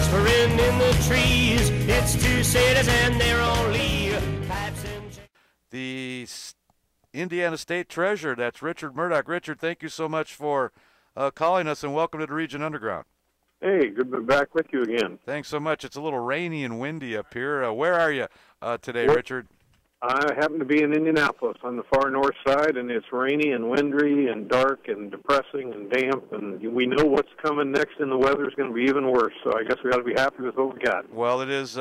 bells for in the trees. It's two sailors and they're only pipes and... The Indiana State Treasurer, that's Richard Mourdock. Richard, thank you so much for calling us, and welcome to the Region Underground. Hey, good to be back with you again. Thanks so much. It's a little rainy and windy up here. Where are you today, Richard? I happen to be in Indianapolis on the far north side, and it's rainy and windy and dark and depressing and damp, and we know what's coming next, and the weather is going to be even worse, so I guess we got to be happy with what we got. Well, it is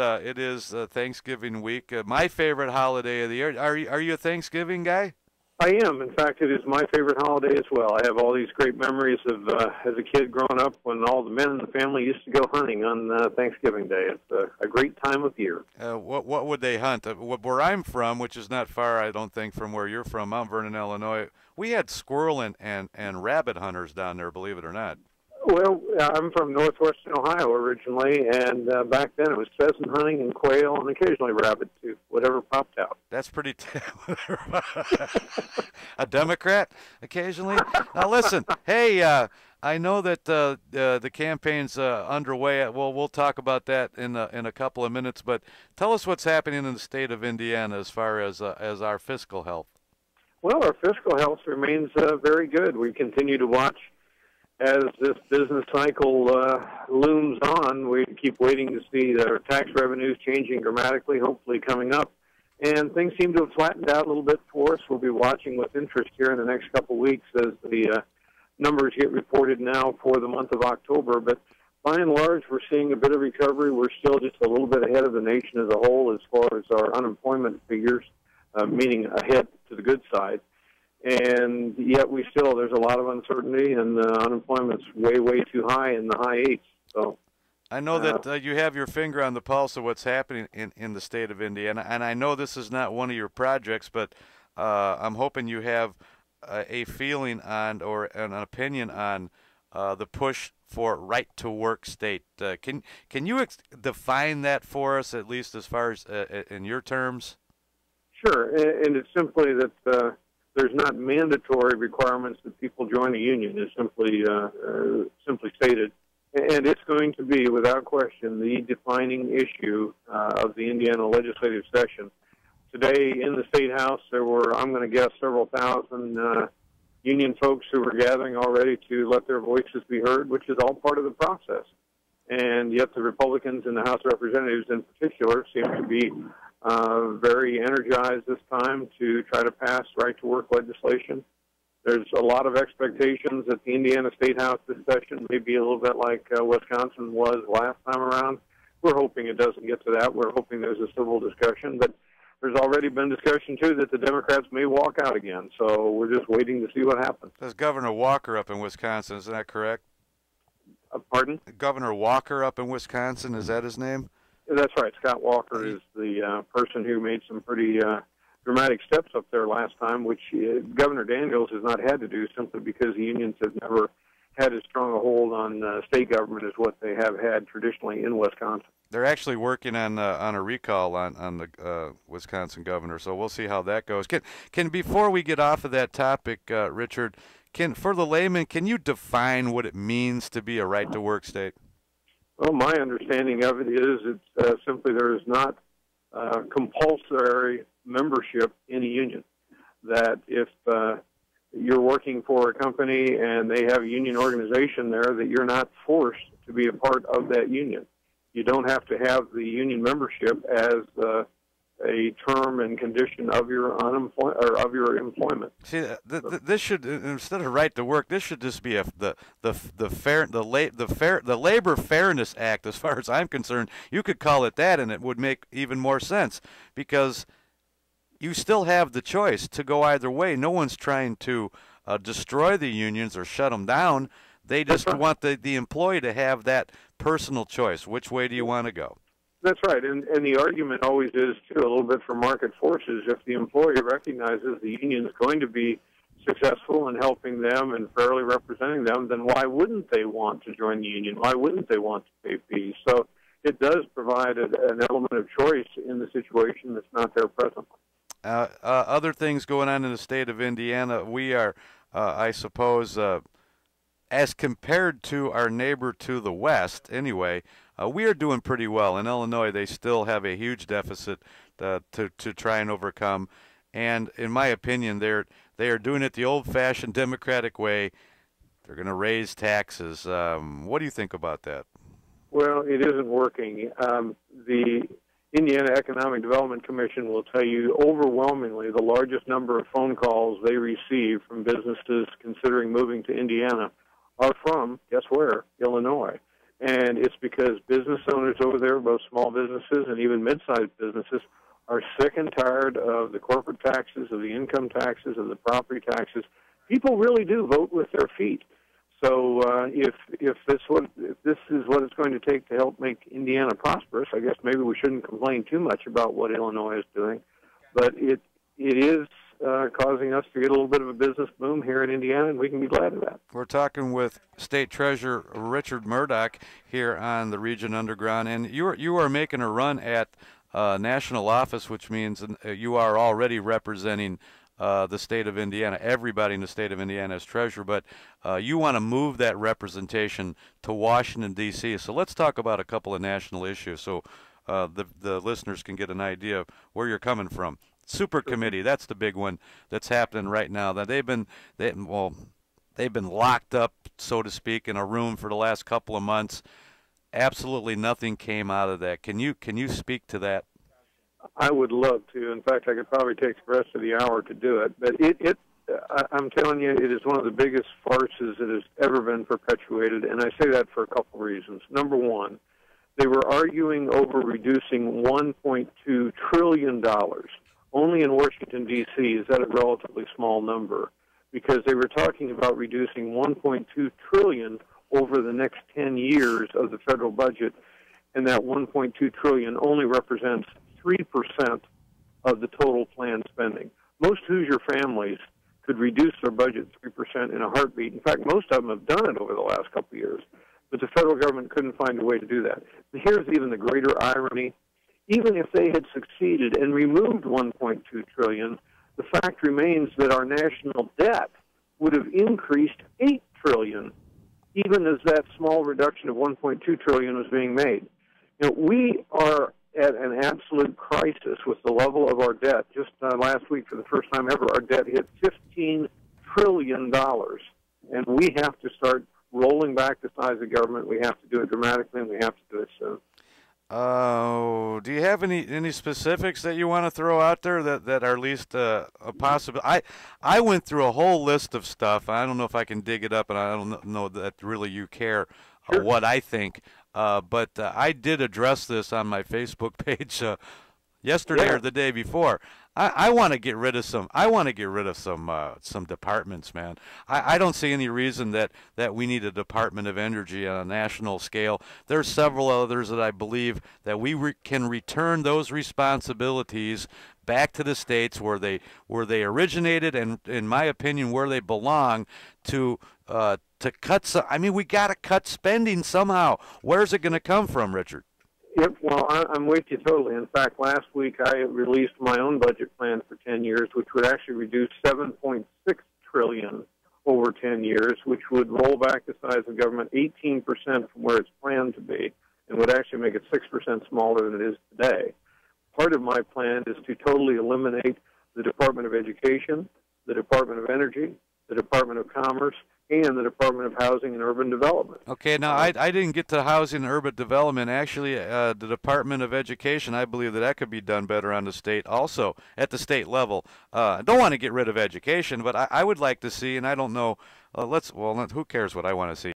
Thanksgiving week, my favorite holiday of the year. Are you a Thanksgiving guy? I am. In fact, it is my favorite holiday as well. I have all these great memories of as a kid growing up when all the men in the family used to go hunting on Thanksgiving Day. It's a great time of year. What would they hunt? Where I'm from, which is not far, I don't think, from where you're from, Mount Vernon, Illinois, we had squirrel and rabbit hunters down there, believe it or not. Well, I'm from northwestern Ohio originally, and back then it was pheasant hunting and quail and occasionally rabbit, too, whatever popped out. That's pretty a Democrat occasionally? Now, listen, hey, I know that the campaign's underway. We'll talk about that in a couple of minutes, but tell us what's happening in the state of Indiana as far as our fiscal health. Well, our fiscal health remains very good. We continue to watch as this business cycle looms on. We keep waiting to see our tax revenues changing dramatically, hopefully coming up. And things seem to have flattened out a little bit for us. We'll be watching with interest here in the next couple of weeks as the numbers get reported now for the month of October. But by and large, we're seeing a bit of recovery. We're still just a little bit ahead of the nation as a whole as far as our unemployment figures, meaning ahead to the good side. And yet there's a lot of uncertainty, and unemployment's way, way too high in the high eights. So I know that you have your finger on the pulse of what's happening in the state of Indiana, and I know this is not one of your projects, but I'm hoping you have a feeling on or an opinion on the push for right-to-work state. Can you define that for us, at least as far as in your terms? Sure, and it's simply that there's not mandatory requirements that people join a union. It's simply stated. And it's going to be, without question, the defining issue of the Indiana legislative session. Today in the State House, there were, I'm going to guess, several thousand union folks who were gathering already to let their voices be heard, which is all part of the process. And yet the Republicans in the House of Representatives in particular seem to be very energized this time to try to pass right-to-work legislation. There's a lot of expectations that the Indiana State House this session may be a little bit like Wisconsin was last time around. We're hoping it doesn't get to that. We're hoping there's a civil discussion. But there's already been discussion, too, that the Democrats may walk out again. So we're just waiting to see what happens. There's Governor Walker up in Wisconsin. Isn't that correct? Pardon? Governor Walker up in Wisconsin. Is that his name? That's right. Scott Walker is the person who made some pretty dramatic steps up there last time, which Governor Daniels has not had to do simply because the unions have never had as strong a hold on state government as what they have had traditionally in Wisconsin. They're actually working on a recall on the Wisconsin governor, so we'll see how that goes. Can before we get off of that topic, Richard, for the layman, can you define what it means to be a right-to-work state? Well, my understanding of it is it's simply there is not compulsory membership in a union. That if you're working for a company and they have a union organization there, that you're not forced to be a part of that union. You don't have to have the union membership as a term and condition of your employment. See, this should, instead of right to work, this should just be the Labor Fairness Act. As far as I'm concerned, you could call it that, and it would make even more sense because you still have the choice to go either way. No one's trying to destroy the unions or shut them down. They just want the employee to have that personal choice. Which way do you want to go? That's right, and the argument always is, too, a little bit for market forces. If the employer recognizes the union is going to be successful in helping them and fairly representing them, then why wouldn't they want to join the union? Why wouldn't they want to pay fees? So it does provide an element of choice in the situation that's not there presently. Other things going on in the state of Indiana, we are, I suppose, as compared to our neighbor to the west, anyway, We are doing pretty well. In Illinois, they still have a huge deficit to try and overcome. And in my opinion, they are doing it the old-fashioned Democratic way. They're going to raise taxes. What do you think about that? Well, it isn't working. The Indiana Economic Development Commission will tell you overwhelmingly the largest number of phone calls they receive from businesses considering moving to Indiana are from, guess where, Illinois. And it's because business owners over there, both small businesses and even mid-sized businesses, are sick and tired of the corporate taxes, of the income taxes, of the property taxes. People really do vote with their feet. So if this is what it's going to take to help make Indiana prosperous, I guess maybe we shouldn't complain too much about what Illinois is doing. But it is causing us to get a little bit of a business boom here in Indiana, and we can be glad of that. We're talking with State Treasurer Richard Mourdock here on the Region Underground, and you are making a run at national office, which means you are already representing the state of Indiana, everybody in the state of Indiana as treasurer, but you want to move that representation to Washington, D.C. So let's talk about a couple of national issues so the listeners can get an idea of where you're coming from. Super committee, that's the big one that's happening right now. That they've been locked up, so to speak, in a room for the last couple of months. Absolutely nothing came out of that. Can you speak to that? I would love to. In fact, I could probably take the rest of the hour to do it. But I'm telling you, it is one of the biggest farces that has ever been perpetuated, and I say that for a couple of reasons. Number one, they were arguing over reducing $1.2 trillion. Only in Washington, D.C. is that a relatively small number, because they were talking about reducing $1.2 trillion over the next 10 years of the federal budget, and that $1.2 trillion only represents 3% of the total planned spending. Most Hoosier families could reduce their budget 3% in a heartbeat. In fact, most of them have done it over the last couple of years, but the federal government couldn't find a way to do that. And here's even the greater irony. Even if they had succeeded and removed $1.2 trillion, the fact remains that our national debt would have increased $8 trillion, even as that small reduction of $1.2 trillion was being made. You know, we are at an absolute crisis with the level of our debt. Just last week, for the first time ever, our debt hit $15 trillion, and we have to start rolling back the size of government. We have to do it dramatically, and we have to do it soon. Do you have any specifics that you want to throw out there that are at least a possible? I went through a whole list of stuff. I don't know if I can dig it up, and I don't know that really you care what I think. But I did address this on my Facebook page yesterday or the day before. I want to get rid of some. I want to get rid of some departments, man. I don't see any reason that we need a Department of Energy on a national scale. There's several others that I believe that we can return those responsibilities back to the states where they originated, and in my opinion, where they belong to cut some. I mean, we got to cut spending somehow. Where's it going to come from, Richard? Yep, well, I'm with you totally. In fact, last week I released my own budget plan for 10 years, which would actually reduce $7.6 trillion over 10 years, which would roll back the size of government 18% from where it's planned to be, and would actually make it 6% smaller than it is today. Part of my plan is to totally eliminate the Department of Education, the Department of Energy, the Department of Commerce, and the Department of Housing and Urban Development. Okay, now I didn't get to Housing and Urban Development. Actually, the Department of Education, I believe that could be done better on the state, also at the state level. I don't want to get rid of education, but I would like to see, and I don't know, who cares what I want to see?